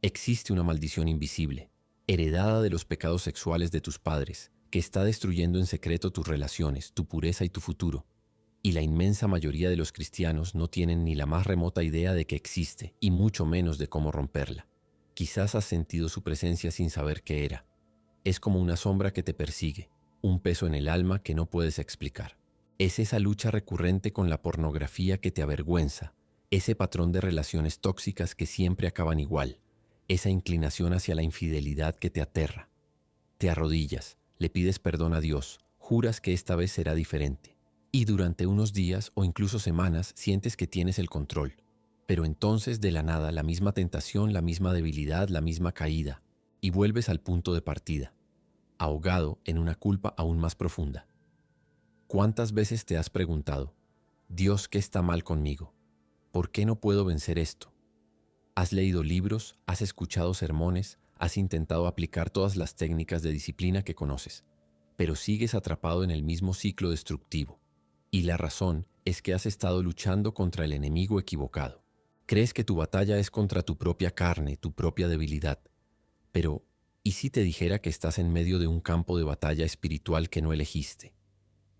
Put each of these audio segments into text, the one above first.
Existe una maldición invisible, heredada de los pecados sexuales de tus padres, que está destruyendo en secreto tus relaciones, tu pureza y tu futuro. Y la inmensa mayoría de los cristianos no tienen ni la más remota idea de que existe, y mucho menos de cómo romperla. Quizás has sentido su presencia sin saber qué era. Es como una sombra que te persigue, un peso en el alma que no puedes explicar. Es esa lucha recurrente con la pornografía que te avergüenza, ese patrón de relaciones tóxicas que siempre acaban igual, esa inclinación hacia la infidelidad que te aterra. Te arrodillas, le pides perdón a Dios, juras que esta vez será diferente. Y durante unos días o incluso semanas sientes que tienes el control. Pero entonces de la nada la misma tentación, la misma debilidad, la misma caída, y vuelves al punto de partida, ahogado en una culpa aún más profunda. ¿Cuántas veces te has preguntado, Dios, ¿qué está mal conmigo? ¿Por qué no puedo vencer esto? Has leído libros, has escuchado sermones, has intentado aplicar todas las técnicas de disciplina que conoces, pero sigues atrapado en el mismo ciclo destructivo. Y la razón es que has estado luchando contra el enemigo equivocado. Crees que tu batalla es contra tu propia carne, tu propia debilidad. Pero, ¿y si te dijera que estás en medio de un campo de batalla espiritual que no elegiste?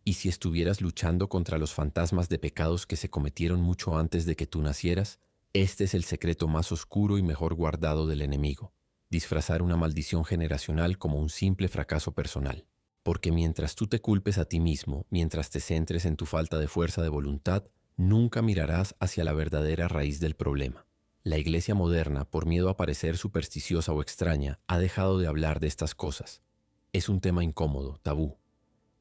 ¿Y si estuvieras luchando contra los fantasmas de pecados que se cometieron mucho antes de que tú nacieras? Este es el secreto más oscuro y mejor guardado del enemigo: disfrazar una maldición generacional como un simple fracaso personal. Porque mientras tú te culpes a ti mismo, mientras te centres en tu falta de fuerza de voluntad, nunca mirarás hacia la verdadera raíz del problema. La iglesia moderna, por miedo a parecer supersticiosa o extraña, ha dejado de hablar de estas cosas. Es un tema incómodo, tabú.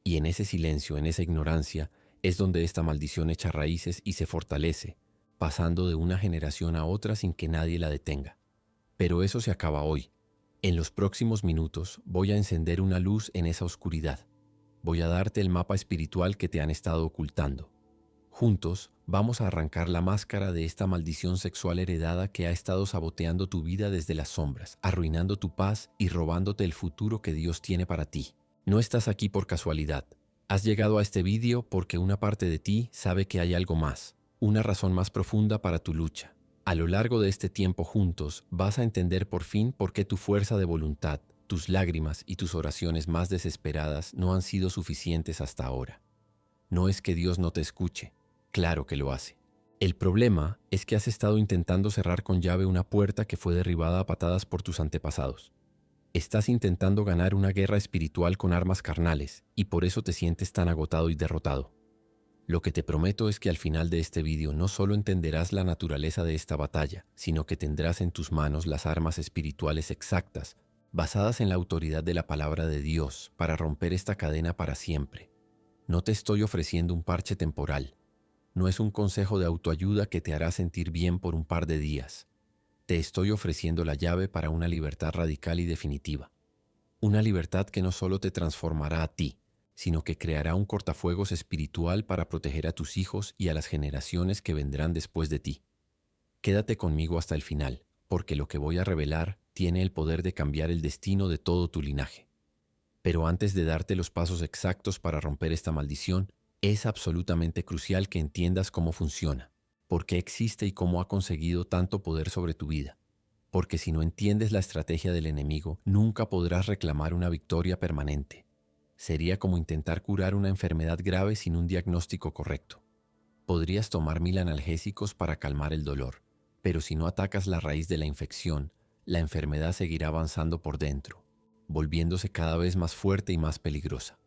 Y en ese silencio, en esa ignorancia, es donde esta maldición echa raíces y se fortalece, pasando de una generación a otra sin que nadie la detenga. Pero eso se acaba hoy. En los próximos minutos voy a encender una luz en esa oscuridad. Voy a darte el mapa espiritual que te han estado ocultando. Juntos vamos a arrancar la máscara de esta maldición sexual heredada que ha estado saboteando tu vida desde las sombras, arruinando tu paz y robándote el futuro que Dios tiene para ti. No estás aquí por casualidad. Has llegado a este vídeo porque una parte de ti sabe que hay algo más, una razón más profunda para tu lucha. A lo largo de este tiempo juntos vas a entender por fin por qué tu fuerza de voluntad, tus lágrimas y tus oraciones más desesperadas no han sido suficientes hasta ahora. No es que Dios no te escuche, claro que lo hace. El problema es que has estado intentando cerrar con llave una puerta que fue derribada a patadas por tus antepasados. Estás intentando ganar una guerra espiritual con armas carnales y por eso te sientes tan agotado y derrotado. Lo que te prometo es que al final de este vídeo no solo entenderás la naturaleza de esta batalla, sino que tendrás en tus manos las armas espirituales exactas, basadas en la autoridad de la palabra de Dios, para romper esta cadena para siempre. No te estoy ofreciendo un parche temporal. No es un consejo de autoayuda que te hará sentir bien por un par de días. Te estoy ofreciendo la llave para una libertad radical y definitiva. Una libertad que no solo te transformará a ti, sino que creará un cortafuegos espiritual para proteger a tus hijos y a las generaciones que vendrán después de ti. Quédate conmigo hasta el final, porque lo que voy a revelar tiene el poder de cambiar el destino de todo tu linaje. Pero antes de darte los pasos exactos para romper esta maldición, es absolutamente crucial que entiendas cómo funciona, por qué existe y cómo ha conseguido tanto poder sobre tu vida. Porque si no entiendes la estrategia del enemigo, nunca podrás reclamar una victoria permanente. Sería como intentar curar una enfermedad grave sin un diagnóstico correcto. Podrías tomar 1000 analgésicos para calmar el dolor, pero si no atacas la raíz de la infección, la enfermedad seguirá avanzando por dentro, volviéndose cada vez más fuerte y más peligrosa.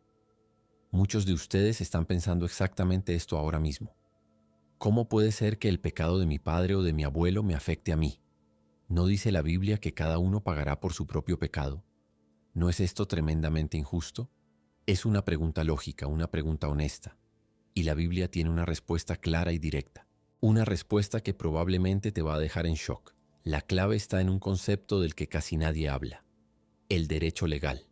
Muchos de ustedes están pensando exactamente esto ahora mismo. ¿Cómo puede ser que el pecado de mi padre o de mi abuelo me afecte a mí? ¿No dice la Biblia que cada uno pagará por su propio pecado? ¿No es esto tremendamente injusto? Es una pregunta lógica, una pregunta honesta. Y la Biblia tiene una respuesta clara y directa. Una respuesta que probablemente te va a dejar en shock. La clave está en un concepto del que casi nadie habla: el derecho legal.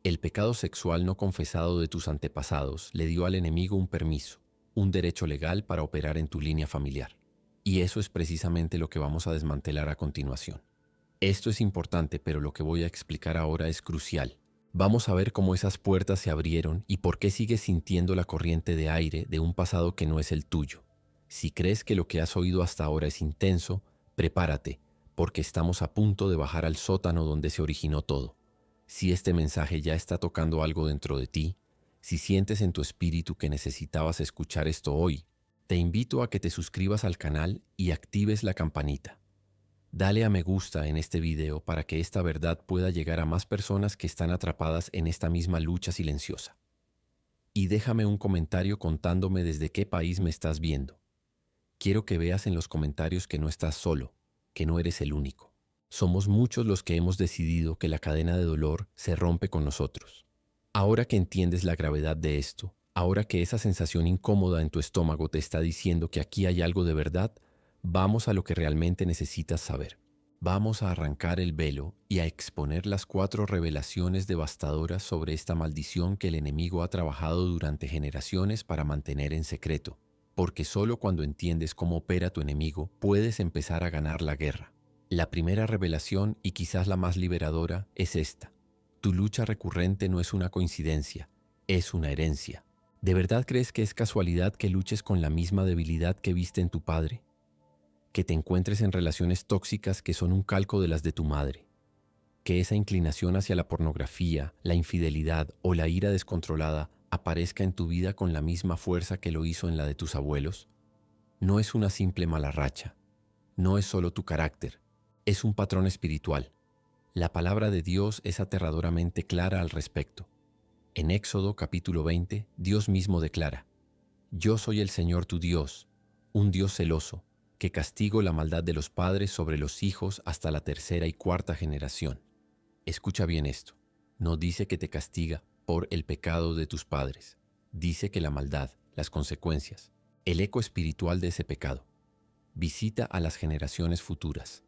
El pecado sexual no confesado de tus antepasados le dio al enemigo un permiso, un derecho legal para operar en tu línea familiar. Y eso es precisamente lo que vamos a desmantelar a continuación. Esto es importante, pero lo que voy a explicar ahora es crucial. Vamos a ver cómo esas puertas se abrieron y por qué sigues sintiendo la corriente de aire de un pasado que no es el tuyo. Si crees que lo que has oído hasta ahora es intenso, prepárate, porque estamos a punto de bajar al sótano donde se originó todo. Si este mensaje ya está tocando algo dentro de ti, si sientes en tu espíritu que necesitabas escuchar esto hoy, te invito a que te suscribas al canal y actives la campanita. Dale a me gusta en este video para que esta verdad pueda llegar a más personas que están atrapadas en esta misma lucha silenciosa. Y déjame un comentario contándome desde qué país me estás viendo. Quiero que veas en los comentarios que no estás solo, que no eres el único. Somos muchos los que hemos decidido que la cadena de dolor se rompe con nosotros. Ahora que entiendes la gravedad de esto, ahora que esa sensación incómoda en tu estómago te está diciendo que aquí hay algo de verdad, vamos a lo que realmente necesitas saber. Vamos a arrancar el velo y a exponer las 4 revelaciones devastadoras sobre esta maldición que el enemigo ha trabajado durante generaciones para mantener en secreto, porque solo cuando entiendes cómo opera tu enemigo puedes empezar a ganar la guerra. La primera revelación, y quizás la más liberadora, es esta. Tu lucha recurrente no es una coincidencia, es una herencia. ¿De verdad crees que es casualidad que luches con la misma debilidad que viste en tu padre? Que te encuentres en relaciones tóxicas que son un calco de las de tu madre. Que esa inclinación hacia la pornografía, la infidelidad o la ira descontrolada aparezca en tu vida con la misma fuerza que lo hizo en la de tus abuelos. No es una simple mala racha. No es solo tu carácter. Es un patrón espiritual. La palabra de Dios es aterradoramente clara al respecto. En Éxodo capítulo 20, Dios mismo declara: Yo soy el Señor tu Dios, un Dios celoso, que castigo la maldad de los padres sobre los hijos hasta la 3ª y 4ª generación. Escucha bien esto. No dice que te castiga por el pecado de tus padres. Dice que la maldad, las consecuencias, el eco espiritual de ese pecado, visita a las generaciones futuras.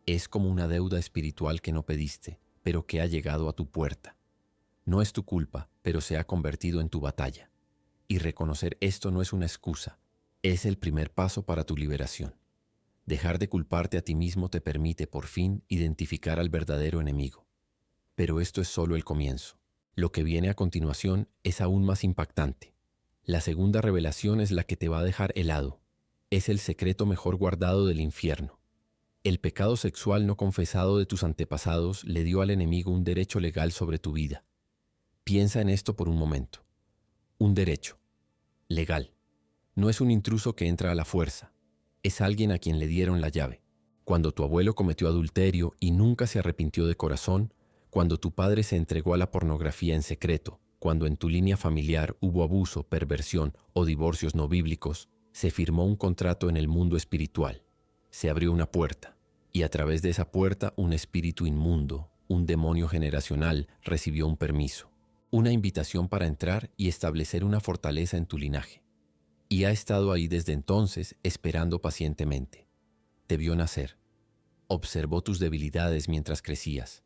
Es como una deuda espiritual que no pediste, pero que ha llegado a tu puerta. No es tu culpa, pero se ha convertido en tu batalla. Y reconocer esto no es una excusa, es el primer paso para tu liberación. Dejar de culparte a ti mismo te permite, por fin, identificar al verdadero enemigo. Pero esto es solo el comienzo. Lo que viene a continuación es aún más impactante. La segunda revelación es la que te va a dejar helado. Es el secreto mejor guardado del infierno. El pecado sexual no confesado de tus antepasados le dio al enemigo un derecho legal sobre tu vida. Piensa en esto por un momento. Un derecho. Legal. No es un intruso que entra a la fuerza. Es alguien a quien le dieron la llave. Cuando tu abuelo cometió adulterio y nunca se arrepintió de corazón, cuando tu padre se entregó a la pornografía en secreto, cuando en tu línea familiar hubo abuso, perversión o divorcios no bíblicos, se firmó un contrato en el mundo espiritual. Se abrió una puerta. Y a través de esa puerta un espíritu inmundo, un demonio generacional, recibió un permiso, una invitación para entrar y establecer una fortaleza en tu linaje. Y ha estado ahí desde entonces esperando pacientemente. Te vio nacer, observó tus debilidades mientras crecías,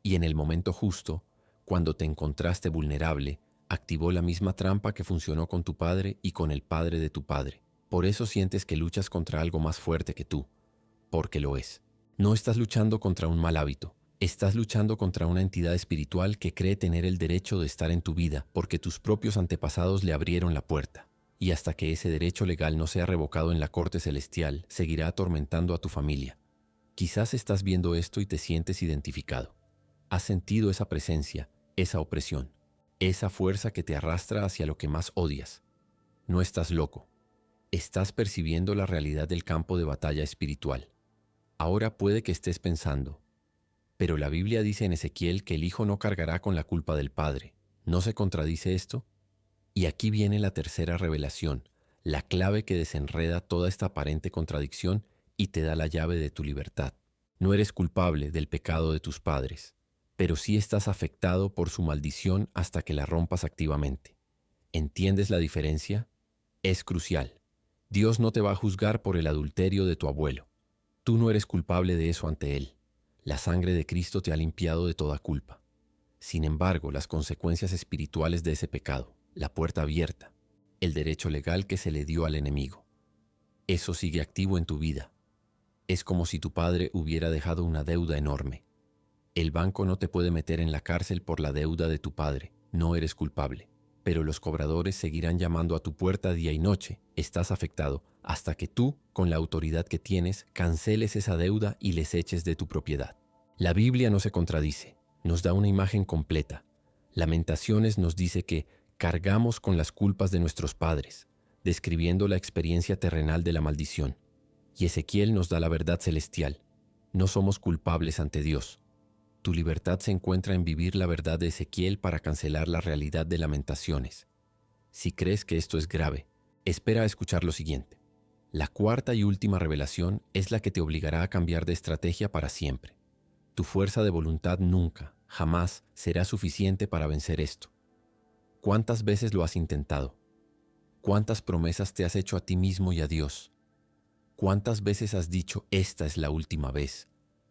y en el momento justo, cuando te encontraste vulnerable, activó la misma trampa que funcionó con tu padre y con el padre de tu padre. Por eso sientes que luchas contra algo más fuerte que tú, porque lo es. No estás luchando contra un mal hábito, estás luchando contra una entidad espiritual que cree tener el derecho de estar en tu vida porque tus propios antepasados le abrieron la puerta. Y hasta que ese derecho legal no sea revocado en la corte celestial, seguirá atormentando a tu familia. Quizás estás viendo esto y te sientes identificado. Has sentido esa presencia, esa opresión, esa fuerza que te arrastra hacia lo que más odias. No estás loco. Estás percibiendo la realidad del campo de batalla espiritual. Ahora puede que estés pensando, pero la Biblia dice en Ezequiel que el hijo no cargará con la culpa del padre. ¿No se contradice esto? Y aquí viene la tercera revelación, la clave que desenreda toda esta aparente contradicción y te da la llave de tu libertad. No eres culpable del pecado de tus padres, pero sí estás afectado por su maldición hasta que la rompas activamente. ¿Entiendes la diferencia? Es crucial. Dios no te va a juzgar por el adulterio de tu abuelo. Tú no eres culpable de eso ante Él. La sangre de Cristo te ha limpiado de toda culpa. Sin embargo, las consecuencias espirituales de ese pecado, la puerta abierta, el derecho legal que se le dio al enemigo, eso sigue activo en tu vida. Es como si tu padre hubiera dejado una deuda enorme. El banco no te puede meter en la cárcel por la deuda de tu padre, no eres culpable. Pero los cobradores seguirán llamando a tu puerta día y noche. Estás afectado hasta que tú, con la autoridad que tienes, canceles esa deuda y les eches de tu propiedad. La Biblia no se contradice, nos da una imagen completa. Lamentaciones nos dice que cargamos con las culpas de nuestros padres, describiendo la experiencia terrenal de la maldición. Y Ezequiel nos da la verdad celestial. No somos culpables ante Dios. Tu libertad se encuentra en vivir la verdad de Ezequiel para cancelar la realidad de Lamentaciones. Si crees que esto es grave, espera a escuchar lo siguiente. La cuarta y última revelación es la que te obligará a cambiar de estrategia para siempre. Tu fuerza de voluntad nunca, jamás será suficiente para vencer esto. ¿Cuántas veces lo has intentado? ¿Cuántas promesas te has hecho a ti mismo y a Dios? ¿Cuántas veces has dicho esta es la última vez,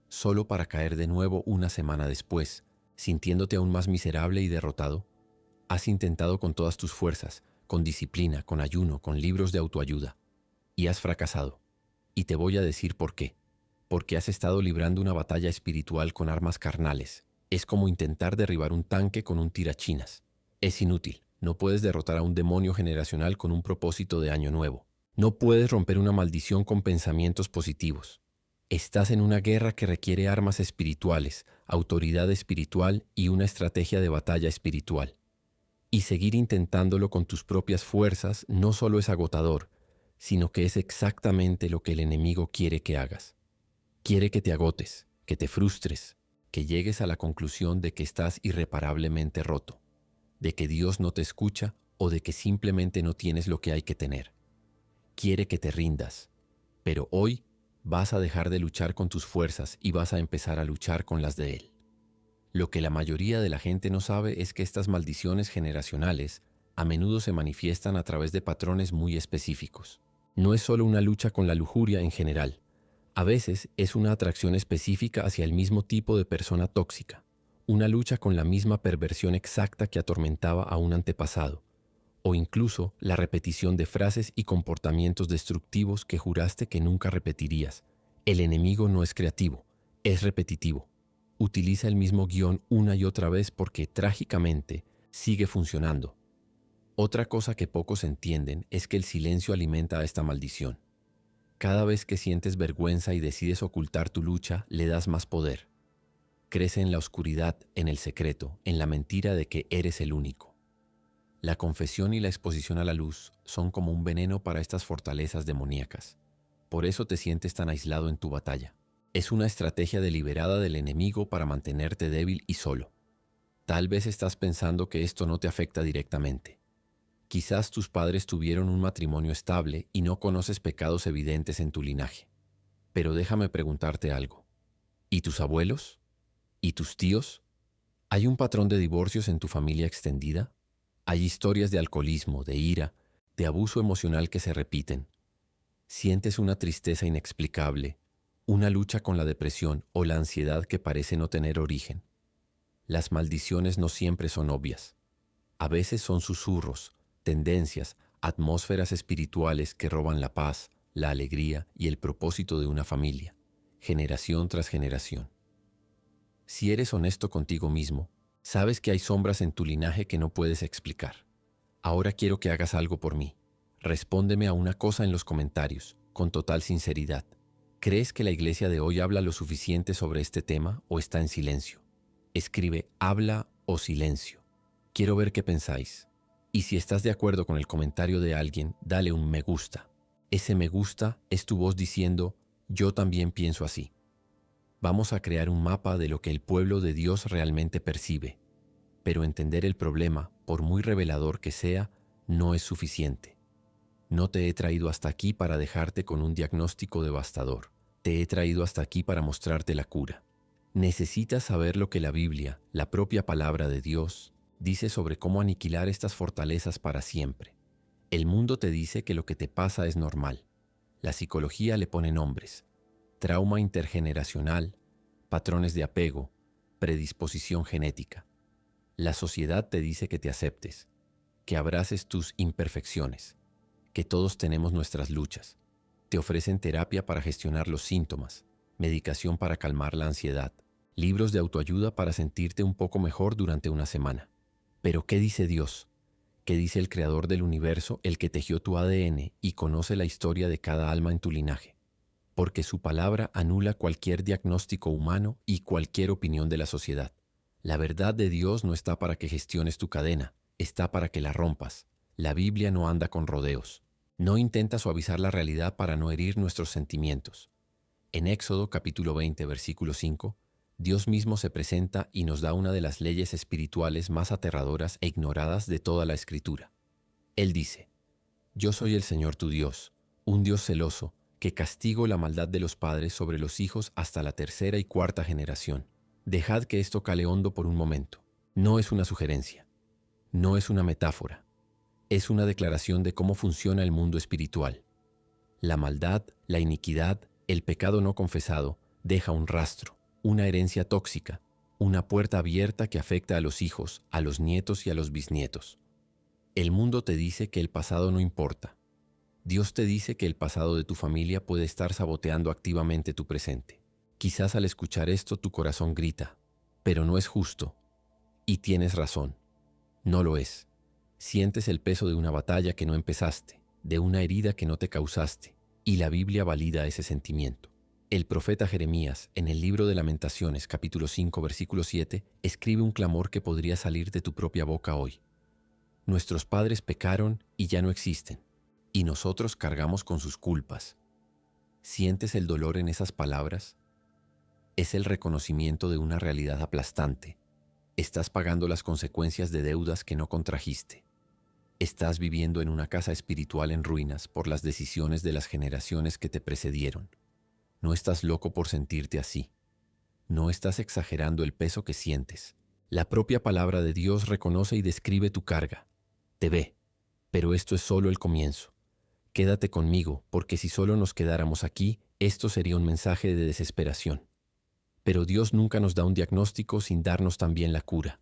solo para caer de nuevo una semana después, sintiéndote aún más miserable y derrotado? Has intentado con todas tus fuerzas, con disciplina, con ayuno, con libros de autoayuda, y has fracasado. Y te voy a decir por qué. Porque has estado librando una batalla espiritual con armas carnales. Es como intentar derribar un tanque con un tirachinas. Es inútil. No puedes derrotar a un demonio generacional con un propósito de año nuevo. No puedes romper una maldición con pensamientos positivos. Estás en una guerra que requiere armas espirituales, autoridad espiritual y una estrategia de batalla espiritual. Y seguir intentándolo con tus propias fuerzas no solo es agotador, sino que es exactamente lo que el enemigo quiere que hagas. Quiere que te agotes, que te frustres, que llegues a la conclusión de que estás irreparablemente roto, de que Dios no te escucha o de que simplemente no tienes lo que hay que tener. Quiere que te rindas, pero hoy vas a dejar de luchar con tus fuerzas y vas a empezar a luchar con las de Él. Lo que la mayoría de la gente no sabe es que estas maldiciones generacionales a menudo se manifiestan a través de patrones muy específicos. No es solo una lucha con la lujuria en general. A veces es una atracción específica hacia el mismo tipo de persona tóxica, una lucha con la misma perversión exacta que atormentaba a un antepasado, o incluso la repetición de frases y comportamientos destructivos que juraste que nunca repetirías. El enemigo no es creativo, es repetitivo. Utiliza el mismo guión una y otra vez porque, trágicamente, sigue funcionando. Otra cosa que pocos entienden es que el silencio alimenta a esta maldición. Cada vez que sientes vergüenza y decides ocultar tu lucha, le das más poder. Crece en la oscuridad, en el secreto, en la mentira de que eres el único. La confesión y la exposición a la luz son como un veneno para estas fortalezas demoníacas. Por eso te sientes tan aislado en tu batalla. Es una estrategia deliberada del enemigo para mantenerte débil y solo. Tal vez estás pensando que esto no te afecta directamente. Quizás tus padres tuvieron un matrimonio estable y no conoces pecados evidentes en tu linaje. Pero déjame preguntarte algo. ¿Y tus abuelos? ¿Y tus tíos? ¿Hay un patrón de divorcios en tu familia extendida? ¿Hay historias de alcoholismo, de ira, de abuso emocional que se repiten? ¿Sientes una tristeza inexplicable, una lucha con la depresión o la ansiedad que parece no tener origen? Las maldiciones no siempre son obvias. A veces son susurros, tendencias, atmósferas espirituales que roban la paz, la alegría y el propósito de una familia, generación tras generación. Si eres honesto contigo mismo, sabes que hay sombras en tu linaje que no puedes explicar. Ahora quiero que hagas algo por mí. Respóndeme a una cosa en los comentarios, con total sinceridad. ¿Crees que la iglesia de hoy habla lo suficiente sobre este tema o está en silencio? Escribe habla o silencio. Quiero ver qué pensáis. Y si estás de acuerdo con el comentario de alguien, dale un me gusta. Ese me gusta es tu voz diciendo, yo también pienso así. Vamos a crear un mapa de lo que el pueblo de Dios realmente percibe. Pero entender el problema, por muy revelador que sea, no es suficiente. No te he traído hasta aquí para dejarte con un diagnóstico devastador. Te he traído hasta aquí para mostrarte la cura. Necesitas saber lo que la Biblia, la propia palabra de Dios, dice sobre cómo aniquilar estas fortalezas para siempre. El mundo te dice que lo que te pasa es normal. La psicología le pone nombres: trauma intergeneracional, patrones de apego, predisposición genética. La sociedad te dice que te aceptes, que abraces tus imperfecciones, que todos tenemos nuestras luchas. Te ofrecen terapia para gestionar los síntomas, medicación para calmar la ansiedad, libros de autoayuda para sentirte un poco mejor durante una semana. Pero ¿qué dice Dios? que dice el creador del universo, el que tejió tu ADN y conoce la historia de cada alma en tu linaje, porque su palabra anula cualquier diagnóstico humano y cualquier opinión de la sociedad. La verdad de Dios no está para que gestiones tu cadena, está para que la rompas. La Biblia no anda con rodeos. No intenta suavizar la realidad para no herir nuestros sentimientos. En Éxodo capítulo 20, versículo 5, Dios mismo se presenta y nos da una de las leyes espirituales más aterradoras e ignoradas de toda la Escritura. Él dice: Yo soy el Señor tu Dios, un Dios celoso, que castigo la maldad de los padres sobre los hijos hasta la tercera y cuarta generación. Dejad que esto cale hondo por un momento. No es una sugerencia, no es una metáfora, es una declaración de cómo funciona el mundo espiritual. La maldad, la iniquidad, el pecado no confesado deja un rastro, una herencia tóxica, una puerta abierta que afecta a los hijos, a los nietos y a los bisnietos. El mundo te dice que el pasado no importa. Dios te dice que el pasado de tu familia puede estar saboteando activamente tu presente. Quizás al escuchar esto tu corazón grita: pero no es justo. Y tienes razón, no lo es. Sientes el peso de una batalla que no empezaste, de una herida que no te causaste, y la Biblia valida ese sentimiento. El profeta Jeremías, en el libro de Lamentaciones, capítulo 5, versículo 7, escribe un clamor que podría salir de tu propia boca hoy. Nuestros padres pecaron y ya no existen, y nosotros cargamos con sus culpas. ¿Sientes el dolor en esas palabras? Es el reconocimiento de una realidad aplastante. Estás pagando las consecuencias de deudas que no contrajiste. Estás viviendo en una casa espiritual en ruinas por las decisiones de las generaciones que te precedieron. No estás loco por sentirte así. No estás exagerando el peso que sientes. La propia palabra de Dios reconoce y describe tu carga. Te ve, pero esto es solo el comienzo. Quédate conmigo, porque si solo nos quedáramos aquí, esto sería un mensaje de desesperación. Pero Dios nunca nos da un diagnóstico sin darnos también la cura.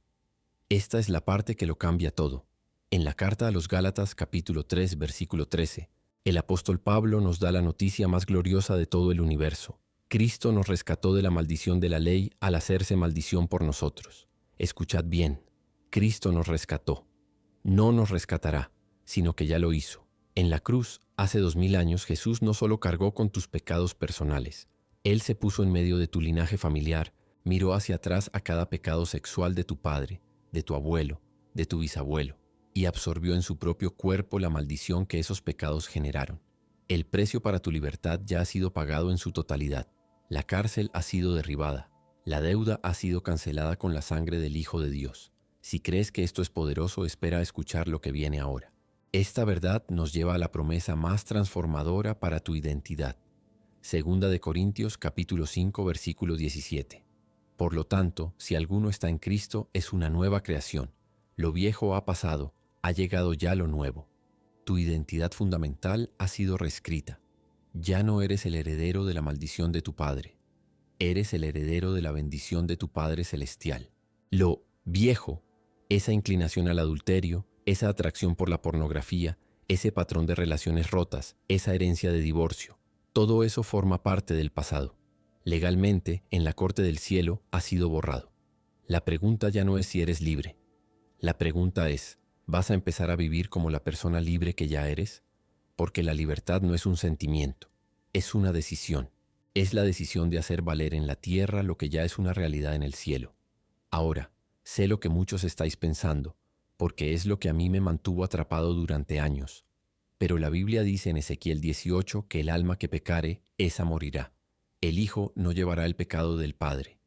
Esta es la parte que lo cambia todo. En la carta a los Gálatas capítulo 3, versículo 13, el apóstol Pablo nos da la noticia más gloriosa de todo el universo. Cristo nos rescató de la maldición de la ley al hacerse maldición por nosotros. Escuchad bien, Cristo nos rescató. No nos rescatará, sino que ya lo hizo. En la cruz, hace 2000 años, Jesús no solo cargó con tus pecados personales. Él se puso en medio de tu linaje familiar, miró hacia atrás a cada pecado sexual de tu padre, de tu abuelo, de tu bisabuelo, y absorbió en su propio cuerpo la maldición que esos pecados generaron. El precio para tu libertad ya ha sido pagado en su totalidad. La cárcel ha sido derribada. La deuda ha sido cancelada con la sangre del Hijo de Dios. Si crees que esto es poderoso, espera a escuchar lo que viene ahora. Esta verdad nos lleva a la promesa más transformadora para tu identidad. Segunda de Corintios capítulo 5, versículo 17. Por lo tanto, si alguno está en Cristo, es una nueva creación. Lo viejo ha pasado, ha llegado ya lo nuevo. Tu identidad fundamental ha sido reescrita. Ya no eres el heredero de la maldición de tu padre. Eres el heredero de la bendición de tu Padre Celestial. Lo viejo, esa inclinación al adulterio, esa atracción por la pornografía, ese patrón de relaciones rotas, esa herencia de divorcio, todo eso forma parte del pasado. Legalmente, en la corte del cielo, ha sido borrado. La pregunta ya no es si eres libre. La pregunta es: ¿vas a empezar a vivir como la persona libre que ya eres? Porque la libertad no es un sentimiento, es una decisión. Es la decisión de hacer valer en la tierra lo que ya es una realidad en el cielo. Ahora, sé lo que muchos estáis pensando, porque es lo que a mí me mantuvo atrapado durante años. Pero la Biblia dice en Ezequiel 18 que el alma que pecare, esa morirá. El Hijo no llevará el pecado del Padre.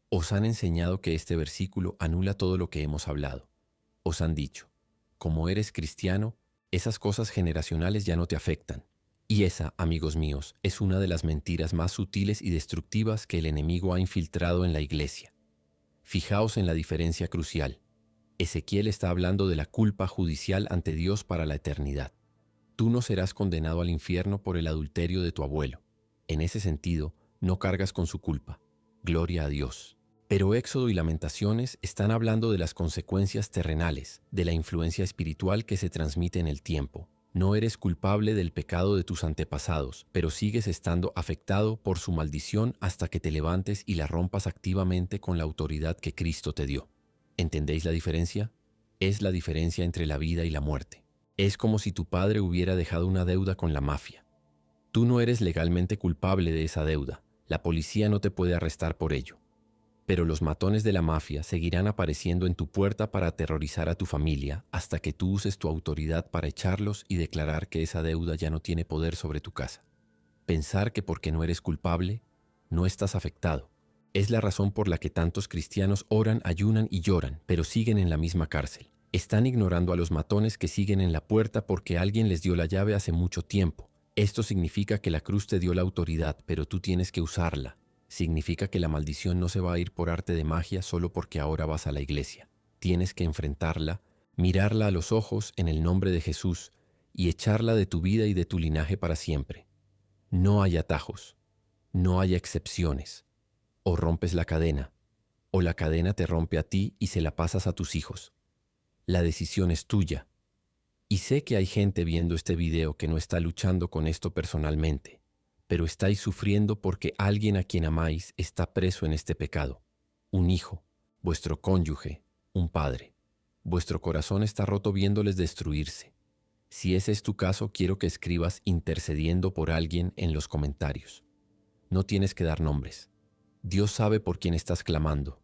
Os han enseñado que este versículo anula todo lo que hemos hablado. Os han dicho: como eres cristiano, esas cosas generacionales ya no te afectan. Y esa, amigos míos, es una de las mentiras más sutiles y destructivas que el enemigo ha infiltrado en la iglesia. Fijaos en la diferencia crucial. Ezequiel está hablando de la culpa judicial ante Dios para la eternidad. Tú no serás condenado al infierno por el adulterio de tu abuelo. En ese sentido, no cargas con su culpa. Gloria a Dios. Pero Éxodo y Lamentaciones están hablando de las consecuencias terrenales, de la influencia espiritual que se transmite en el tiempo. No eres culpable del pecado de tus antepasados, pero sigues estando afectado por su maldición hasta que te levantes y la rompas activamente con la autoridad que Cristo te dio. ¿Entendéis la diferencia? Es la diferencia entre la vida y la muerte. Es como si tu padre hubiera dejado una deuda con la mafia. Tú no eres legalmente culpable de esa deuda. La policía no te puede arrestar por ello. Pero los matones de la mafia seguirán apareciendo en tu puerta para aterrorizar a tu familia hasta que tú uses tu autoridad para echarlos y declarar que esa deuda ya no tiene poder sobre tu casa. Pensar que porque no eres culpable, no estás afectado. Es la razón por la que tantos cristianos oran, ayunan y lloran, pero siguen en la misma cárcel. Están ignorando a los matones que siguen en la puerta porque alguien les dio la llave hace mucho tiempo. Esto significa que la cruz te dio la autoridad, pero tú tienes que usarla. Significa que la maldición no se va a ir por arte de magia solo porque ahora vas a la iglesia. Tienes que enfrentarla, mirarla a los ojos en el nombre de Jesús y echarla de tu vida y de tu linaje para siempre. No hay atajos, no hay excepciones. O rompes la cadena, o la cadena te rompe a ti y se la pasas a tus hijos. La decisión es tuya. Y sé que hay gente viendo este video que no está luchando con esto personalmente, pero estáis sufriendo porque alguien a quien amáis está preso en este pecado. Un hijo, vuestro cónyuge, un padre. Vuestro corazón está roto viéndoles destruirse. Si ese es tu caso, quiero que escribas intercediendo por alguien en los comentarios. No tienes que dar nombres. Dios sabe por quién estás clamando.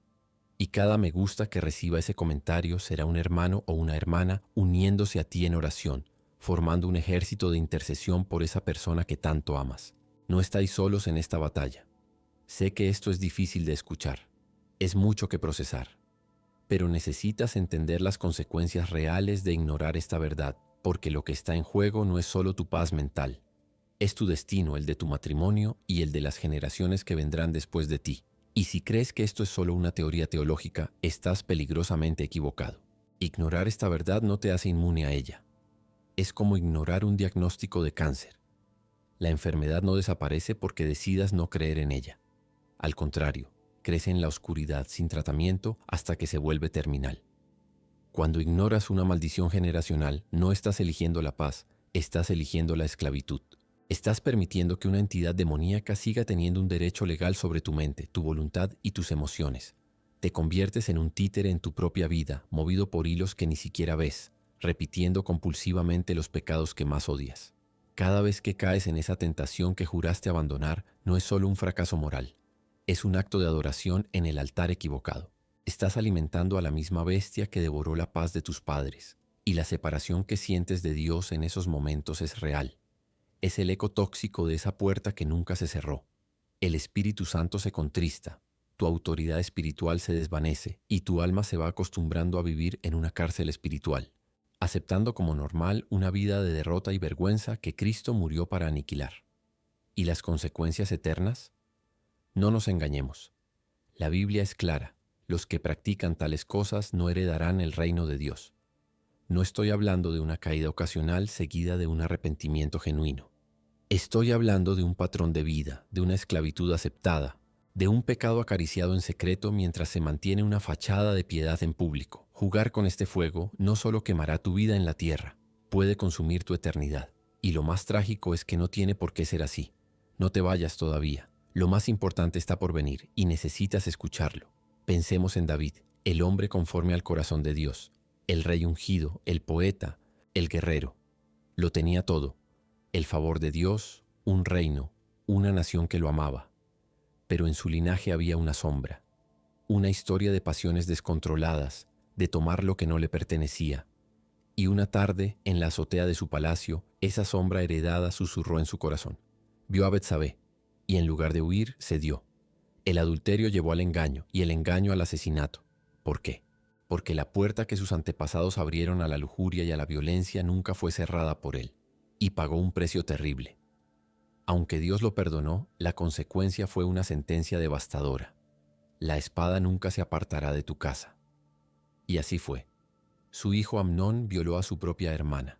Y cada me gusta que reciba ese comentario será un hermano o una hermana uniéndose a ti en oración, formando un ejército de intercesión por esa persona que tanto amas. No estáis solos en esta batalla. Sé que esto es difícil de escuchar. Es mucho que procesar. Pero necesitas entender las consecuencias reales de ignorar esta verdad, porque lo que está en juego no es solo tu paz mental. Es tu destino, el de tu matrimonio y el de las generaciones que vendrán después de ti. Y si crees que esto es solo una teoría teológica, estás peligrosamente equivocado. Ignorar esta verdad no te hace inmune a ella. Es como ignorar un diagnóstico de cáncer. La enfermedad no desaparece porque decidas no creer en ella. Al contrario, crece en la oscuridad sin tratamiento hasta que se vuelve terminal. Cuando ignoras una maldición generacional, no estás eligiendo la paz, estás eligiendo la esclavitud. Estás permitiendo que una entidad demoníaca siga teniendo un derecho legal sobre tu mente, tu voluntad y tus emociones. Te conviertes en un títere en tu propia vida, movido por hilos que ni siquiera ves, repitiendo compulsivamente los pecados que más odias. Cada vez que caes en esa tentación que juraste abandonar, no es solo un fracaso moral, es un acto de adoración en el altar equivocado. Estás alimentando a la misma bestia que devoró la paz de tus padres, y la separación que sientes de Dios en esos momentos es real. Es el eco tóxico de esa puerta que nunca se cerró. El Espíritu Santo se contrista, tu autoridad espiritual se desvanece y tu alma se va acostumbrando a vivir en una cárcel espiritual, aceptando como normal una vida de derrota y vergüenza que Cristo murió para aniquilar. ¿Y las consecuencias eternas? No nos engañemos. La Biblia es clara. Los que practican tales cosas no heredarán el reino de Dios. No estoy hablando de una caída ocasional seguida de un arrepentimiento genuino. Estoy hablando de un patrón de vida, de una esclavitud aceptada, de un pecado acariciado en secreto mientras se mantiene una fachada de piedad en público. Jugar con este fuego no solo quemará tu vida en la tierra, puede consumir tu eternidad. Y lo más trágico es que no tiene por qué ser así. No te vayas todavía. Lo más importante está por venir y necesitas escucharlo. Pensemos en David, el hombre conforme al corazón de Dios. El rey ungido, el poeta, el guerrero. Lo tenía todo. El favor de Dios, un reino, una nación que lo amaba. Pero en su linaje había una sombra. Una historia de pasiones descontroladas, de tomar lo que no le pertenecía. Y una tarde, en la azotea de su palacio, esa sombra heredada susurró en su corazón. Vio a Betsabé, y en lugar de huir, cedió. El adulterio llevó al engaño, y el engaño al asesinato. ¿Por qué? Porque la puerta que sus antepasados abrieron a la lujuria y a la violencia nunca fue cerrada por él, y pagó un precio terrible. Aunque Dios lo perdonó, la consecuencia fue una sentencia devastadora. La espada nunca se apartará de tu casa. Y así fue. Su hijo Amnón violó a su propia hermana.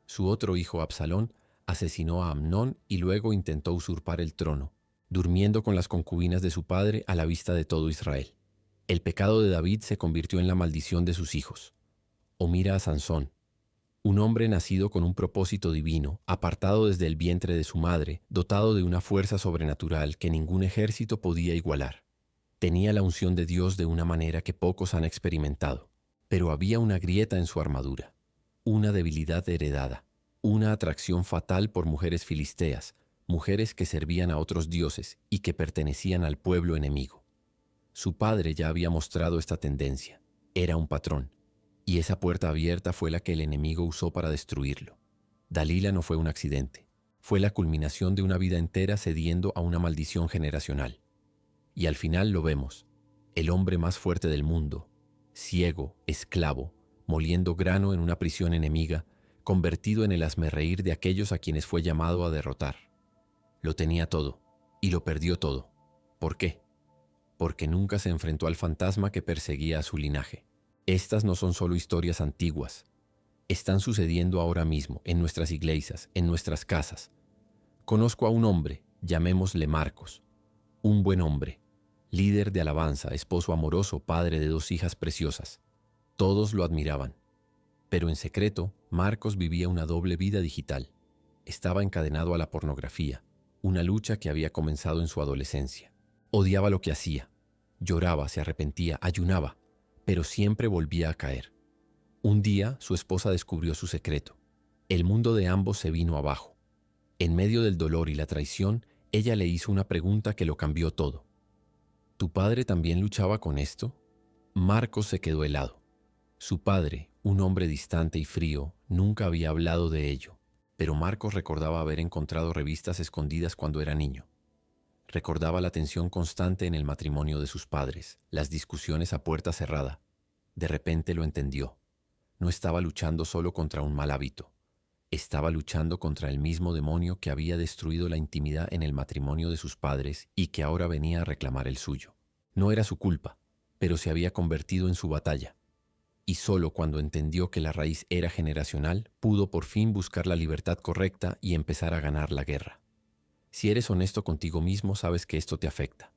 Su otro hijo Absalón asesinó a Amnón y luego intentó usurpar el trono, durmiendo con las concubinas de su padre a la vista de todo Israel. El pecado de David se convirtió en la maldición de sus hijos. O mira a Sansón, un hombre nacido con un propósito divino, apartado desde el vientre de su madre, dotado de una fuerza sobrenatural que ningún ejército podía igualar. Tenía la unción de Dios de una manera que pocos han experimentado. Pero había una grieta en su armadura, una debilidad heredada, una atracción fatal por mujeres filisteas, mujeres que servían a otros dioses y que pertenecían al pueblo enemigo. Su padre ya había mostrado esta tendencia. Era un patrón, y esa puerta abierta fue la que el enemigo usó para destruirlo. Dalila no fue un accidente, fue la culminación de una vida entera cediendo a una maldición generacional. Y al final lo vemos, el hombre más fuerte del mundo, ciego, esclavo, moliendo grano en una prisión enemiga, convertido en el hazmerreír de aquellos a quienes fue llamado a derrotar. Lo tenía todo, y lo perdió todo. ¿Por qué? Porque nunca se enfrentó al fantasma que perseguía a su linaje. Estas no son solo historias antiguas. Están sucediendo ahora mismo, en nuestras iglesias, en nuestras casas. Conozco a un hombre, llamémosle Marcos, un buen hombre, líder de alabanza, esposo amoroso, padre de 2 hijas preciosas. Todos lo admiraban. Pero en secreto, Marcos vivía una doble vida digital. Estaba encadenado a la pornografía, una lucha que había comenzado en su adolescencia. Odiaba lo que hacía. Lloraba, se arrepentía, ayunaba, pero siempre volvía a caer. Un día, su esposa descubrió su secreto. El mundo de ambos se vino abajo. En medio del dolor y la traición, ella le hizo una pregunta que lo cambió todo. ¿Tu padre también luchaba con esto? Marcos se quedó helado. Su padre, un hombre distante y frío, nunca había hablado de ello, pero Marcos recordaba haber encontrado revistas escondidas cuando era niño. Recordaba la tensión constante en el matrimonio de sus padres, las discusiones a puerta cerrada. De repente lo entendió. No estaba luchando solo contra un mal hábito. Estaba luchando contra el mismo demonio que había destruido la intimidad en el matrimonio de sus padres y que ahora venía a reclamar el suyo. No era su culpa, pero se había convertido en su batalla. Y solo cuando entendió que la raíz era generacional, pudo por fin buscar la libertad correcta y empezar a ganar la guerra. Si eres honesto contigo mismo, sabes que esto te afecta.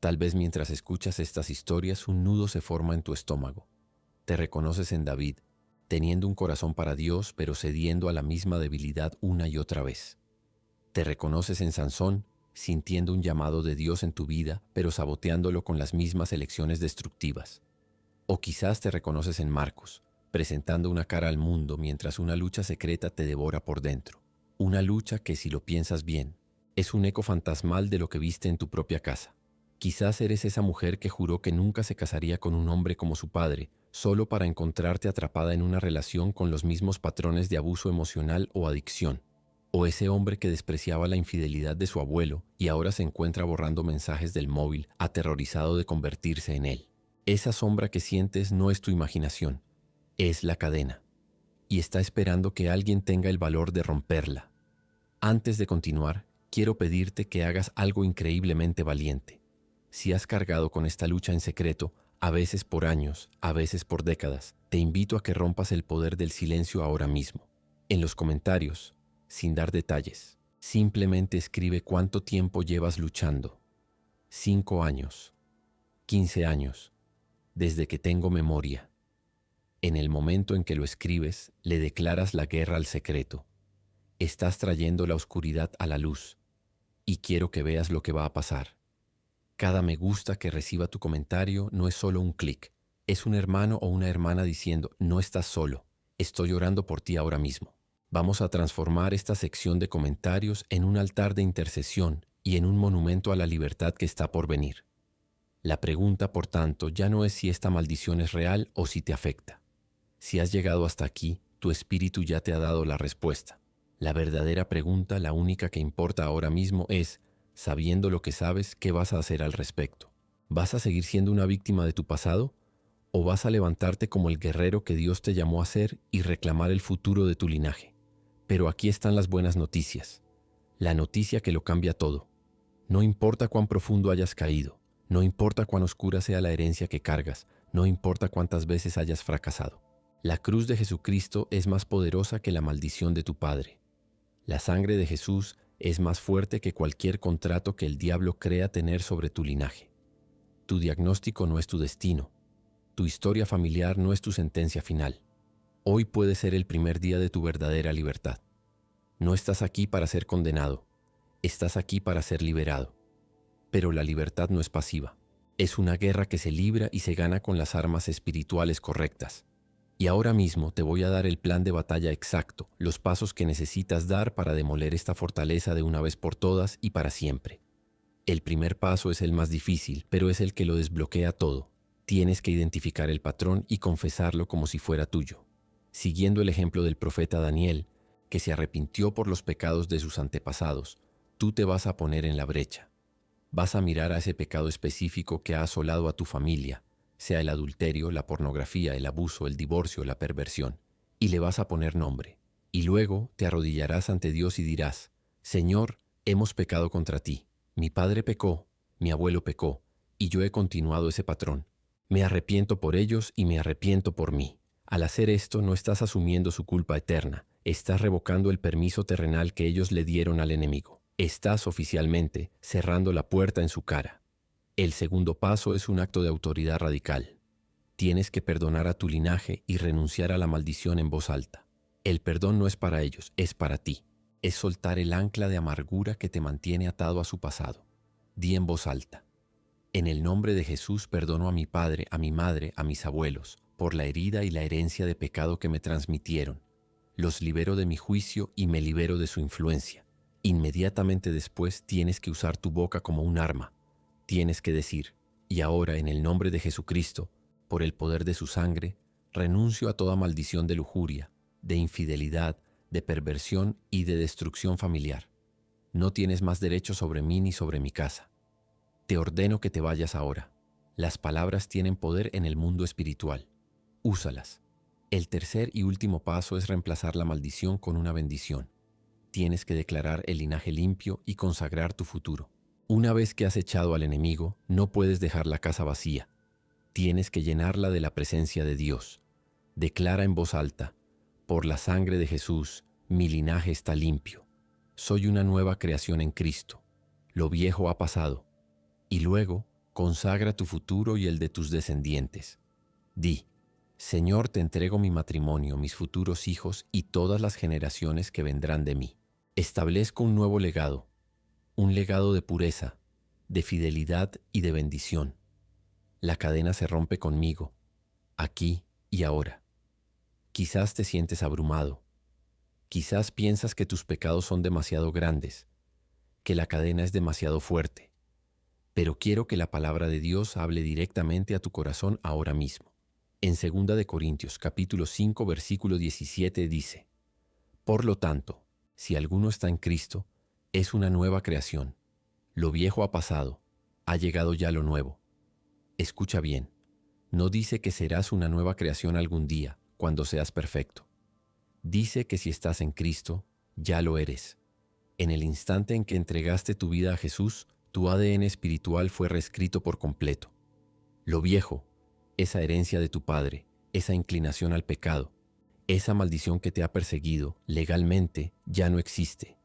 Tal vez mientras escuchas estas historias, un nudo se forma en tu estómago. Te reconoces en David, teniendo un corazón para Dios, pero cediendo a la misma debilidad una y otra vez. Te reconoces en Sansón, sintiendo un llamado de Dios en tu vida, pero saboteándolo con las mismas elecciones destructivas. O quizás te reconoces en Marcos, presentando una cara al mundo mientras una lucha secreta te devora por dentro. Una lucha que, si lo piensas bien, es un eco fantasmal de lo que viste en tu propia casa. Quizás eres esa mujer que juró que nunca se casaría con un hombre como su padre, solo para encontrarte atrapada en una relación con los mismos patrones de abuso emocional o adicción. O ese hombre que despreciaba la infidelidad de su abuelo y ahora se encuentra borrando mensajes del móvil, aterrorizado de convertirse en él. Esa sombra que sientes no es tu imaginación, es la cadena, y está esperando que alguien tenga el valor de romperla. Antes de continuar, quiero pedirte que hagas algo increíblemente valiente. Si has cargado con esta lucha en secreto, a veces por años, a veces por décadas, te invito a que rompas el poder del silencio ahora mismo. En los comentarios, sin dar detalles, simplemente escribe cuánto tiempo llevas luchando. 5 años, 15 años, desde que tengo memoria. En el momento en que lo escribes, le declaras la guerra al secreto. Estás trayendo la oscuridad a la luz, y quiero que veas lo que va a pasar. Cada me gusta que reciba tu comentario no es solo un clic, es un hermano o una hermana diciendo, no estás solo, estoy orando por ti ahora mismo. Vamos a transformar esta sección de comentarios en un altar de intercesión y en un monumento a la libertad que está por venir. La pregunta, por tanto, ya no es si esta maldición es real o si te afecta. Si has llegado hasta aquí, tu espíritu ya te ha dado la respuesta. La verdadera pregunta, la única que importa ahora mismo es, sabiendo lo que sabes, ¿qué vas a hacer al respecto? ¿Vas a seguir siendo una víctima de tu pasado? ¿O vas a levantarte como el guerrero que Dios te llamó a ser y reclamar el futuro de tu linaje? Pero aquí están las buenas noticias. La noticia que lo cambia todo. No importa cuán profundo hayas caído, no importa cuán oscura sea la herencia que cargas, no importa cuántas veces hayas fracasado. La cruz de Jesucristo es más poderosa que la maldición de tu padre. La sangre de Jesús es más fuerte que cualquier contrato que el diablo crea tener sobre tu linaje. Tu diagnóstico no es tu destino. Tu historia familiar no es tu sentencia final. Hoy puede ser el primer día de tu verdadera libertad. No estás aquí para ser condenado. Estás aquí para ser liberado. Pero la libertad no es pasiva. Es una guerra que se libra y se gana con las armas espirituales correctas. Y ahora mismo te voy a dar el plan de batalla exacto, los pasos que necesitas dar para demoler esta fortaleza de una vez por todas y para siempre. El primer paso es el más difícil, pero es el que lo desbloquea todo. Tienes que identificar el patrón y confesarlo como si fuera tuyo. Siguiendo el ejemplo del profeta Daniel, que se arrepintió por los pecados de sus antepasados, tú te vas a poner en la brecha. Vas a mirar a ese pecado específico que ha asolado a tu familia, sea el adulterio, la pornografía, el abuso, el divorcio, la perversión, y le vas a poner nombre. Y luego te arrodillarás ante Dios y dirás: Señor, hemos pecado contra ti. Mi padre pecó, mi abuelo pecó, y yo he continuado ese patrón. Me arrepiento por ellos y me arrepiento por mí. Al hacer esto no estás asumiendo su culpa eterna, estás revocando el permiso terrenal que ellos le dieron al enemigo. Estás oficialmente cerrando la puerta en su cara. El segundo paso es un acto de autoridad radical. Tienes que perdonar a tu linaje y renunciar a la maldición en voz alta. El perdón no es para ellos, es para ti. Es soltar el ancla de amargura que te mantiene atado a su pasado. Di en voz alta: en el nombre de Jesús perdono a mi padre, a mi madre, a mis abuelos, por la herida y la herencia de pecado que me transmitieron. Los libero de mi juicio y me libero de su influencia. Inmediatamente después tienes que usar tu boca como un arma. Tienes que decir: y ahora, en el nombre de Jesucristo, por el poder de su sangre, renuncio a toda maldición de lujuria, de infidelidad, de perversión y de destrucción familiar. No tienes más derecho sobre mí ni sobre mi casa. Te ordeno que te vayas ahora. Las palabras tienen poder en el mundo espiritual. Úsalas. El tercer y último paso es reemplazar la maldición con una bendición. Tienes que declarar el linaje limpio y consagrar tu futuro. Una vez que has echado al enemigo, no puedes dejar la casa vacía. Tienes que llenarla de la presencia de Dios. Declara en voz alta: por la sangre de Jesús, mi linaje está limpio. Soy una nueva creación en Cristo. Lo viejo ha pasado. Y luego, consagra tu futuro y el de tus descendientes. Di: Señor, te entrego mi matrimonio, mis futuros hijos y todas las generaciones que vendrán de mí. Establezco un nuevo legado, un legado de pureza, de fidelidad y de bendición. La cadena se rompe conmigo, aquí y ahora. Quizás te sientes abrumado. Quizás piensas que tus pecados son demasiado grandes, que la cadena es demasiado fuerte. Pero quiero que la palabra de Dios hable directamente a tu corazón ahora mismo. En 2 de Corintios, capítulo 5, versículo 17 dice: por lo tanto, si alguno está en Cristo, es una nueva creación. Lo viejo ha pasado, ha llegado ya lo nuevo. Escucha bien, no dice que serás una nueva creación algún día, cuando seas perfecto. Dice que si estás en Cristo, ya lo eres. En el instante en que entregaste tu vida a Jesús, tu ADN espiritual fue reescrito por completo. Lo viejo, esa herencia de tu padre, esa inclinación al pecado, esa maldición que te ha perseguido, legalmente ya no existe.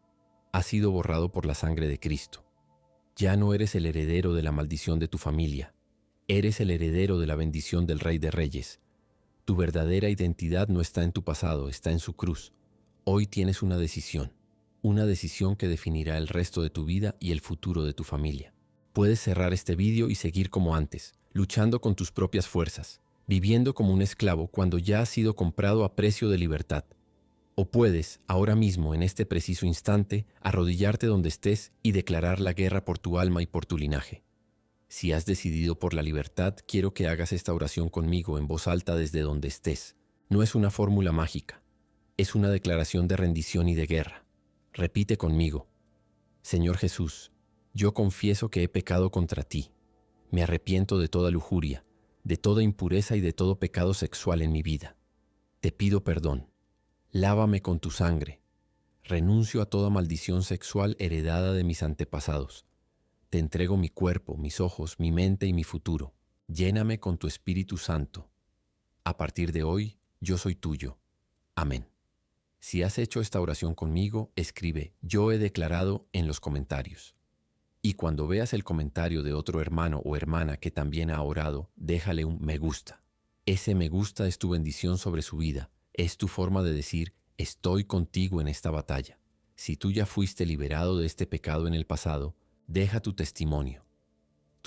Ha sido borrado por la sangre de Cristo. Ya no eres el heredero de la maldición de tu familia. Eres el heredero de la bendición del Rey de Reyes. Tu verdadera identidad no está en tu pasado, está en su cruz. Hoy tienes una decisión que definirá el resto de tu vida y el futuro de tu familia. Puedes cerrar este vídeo y seguir como antes, luchando con tus propias fuerzas, viviendo como un esclavo cuando ya has sido comprado a precio de libertad. O puedes, ahora mismo, en este preciso instante, arrodillarte donde estés y declarar la guerra por tu alma y por tu linaje. Si has decidido por la libertad, quiero que hagas esta oración conmigo en voz alta desde donde estés. No es una fórmula mágica, es una declaración de rendición y de guerra. Repite conmigo: Señor Jesús, yo confieso que he pecado contra ti. Me arrepiento de toda lujuria, de toda impureza y de todo pecado sexual en mi vida. Te pido perdón. Lávame con tu sangre. Renuncio a toda maldición sexual heredada de mis antepasados. Te entrego mi cuerpo, mis ojos, mi mente y mi futuro. Lléname con tu Espíritu Santo. A partir de hoy, yo soy tuyo. Amén. Si has hecho esta oración conmigo, escribe "Yo he declarado" en los comentarios. Y cuando veas el comentario de otro hermano o hermana que también ha orado, déjale un me gusta. Ese me gusta es tu bendición sobre su vida. Es tu forma de decir: estoy contigo en esta batalla. Si tú ya fuiste liberado de este pecado en el pasado, deja tu testimonio.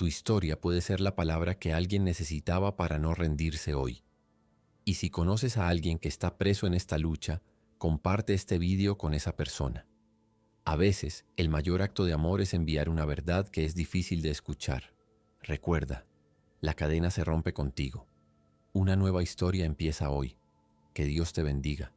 Tu historia puede ser la palabra que alguien necesitaba para no rendirse hoy. Y si conoces a alguien que está preso en esta lucha, comparte este vídeo con esa persona. A veces, el mayor acto de amor es enviar una verdad que es difícil de escuchar. Recuerda, la cadena se rompe contigo. Una nueva historia empieza hoy. Que Dios te bendiga.